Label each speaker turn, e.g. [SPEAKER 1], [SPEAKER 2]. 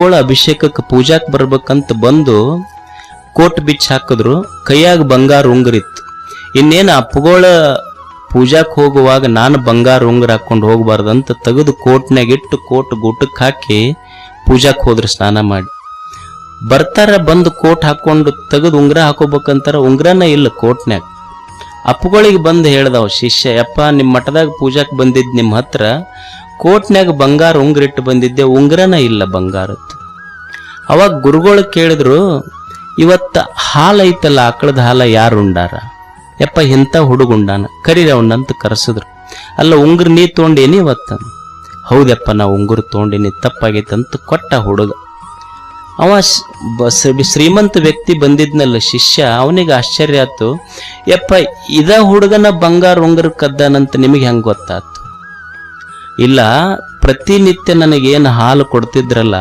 [SPEAKER 1] ಅಭಿಷೇಕಕ್ಕೆ ಪೂಜಾಕ್ ಬರ್ಬೇಕಂತ ಬಂದು ಕೋಟ್ ಬಿಚ್ಚ ಹಾಕಿದ್ರು. ಕೈಯಾಗ ಬಂಗಾರ ಉಂಗುರಿತ್ತು. ಇನ್ನೇನು ಅಪ್ಪಗೋಳ ಪೂಜಾಕ್ ಹೋಗುವಾಗ ನಾನು ಬಂಗಾರ ಉಂಗುರ ಹಾಕೊಂಡು ಹೋಗ್ಬಾರ್ದಂತ ತೆಗೆದು ಕೋಟ್ನಾಗಿಟ್ಟು ಕೋಟ್ ಗುಟಕ್ಕೆ ಹಾಕಿ ಪೂಜಾಕ್ ಹೋದ್ರು ಸ್ನಾನ ಮಾಡಿ. ಬರ್ತಾರ ಬಂದು ಕೋಟ್ ಹಾಕೊಂಡು ತೆಗೆದು ಉಂಗುರ ಹಾಕೋಬೇಕಂತಾರ, ಉಂಗುರನ ಇಲ್ಲ ಕೋಟ್ನ್ಯಾಗ. ಅಪ್ಪಗಳಿಗೆ ಬಂದು ಹೇಳ್ದವ ಶಿಷ್ಯ, ಯಪ್ಪ ನಿಮ್ಮ ಮಠದಾಗ ಪೂಜಾಕ್ ಬಂದಿದ್ ನಿಮ್ಮ ಹತ್ರ ಕೋಟ್ನ್ಯಾಗ ಬಂಗಾರ ಉಂಗುರಿಟ್ಟು ಬಂದಿದ್ದೆ, ಉಂಗುರನ ಇಲ್ಲ ಬಂಗಾರದ್ದು. ಅವಾಗ ಗುರುಗಳು ಕೇಳಿದ್ರು, ಇವತ್ತ ಹಾಲು ಐತಲ್ಲ ಆಕಳದ ಹಾಲ ಯಾರು ಉಂಡಾರ? ಯಪ್ಪ ಇಂಥ ಹುಡುಗುಂಡಾನ, ಕರೀರಿ ಅವನಂತ ಕರೆಸಿದ್ರು. ಅಲ್ಲ ಉಂಗುರ ನೀ ತೊಗೊಂಡೇನಿ ಇವತ್ತ? ಹೌದಪ್ಪ ನಾ ಉಂಗುರ ತೊಗೊಂಡೇನಿ, ತಪ್ಪಾಗೈತಂತ ಕೊಟ್ಟ ಹುಡುಗ. ಅವ ಶ್ರೀಮಂತ ವ್ಯಕ್ತಿ ಬಂದಿದ್ನಲ್ಲ ಶಿಷ್ಯ, ಅವನಿಗೆ ಆಶ್ಚರ್ಯ ಆಯ್ತು. ಯಪ್ಪ ಇದ ಹುಡುಗನ ಬಂಗಾರ ಉಂಗುರ ಕದ್ದಾನಂತ ನಿಮಗೆ ಹೆಂಗೆ ಗೊತ್ತಾಯ್ತು? ಇಲ್ಲ, ಪ್ರತಿನಿತ್ಯ ನನಗೇನು ಹಾಲು ಕೊಡ್ತಿದ್ರಲ್ಲ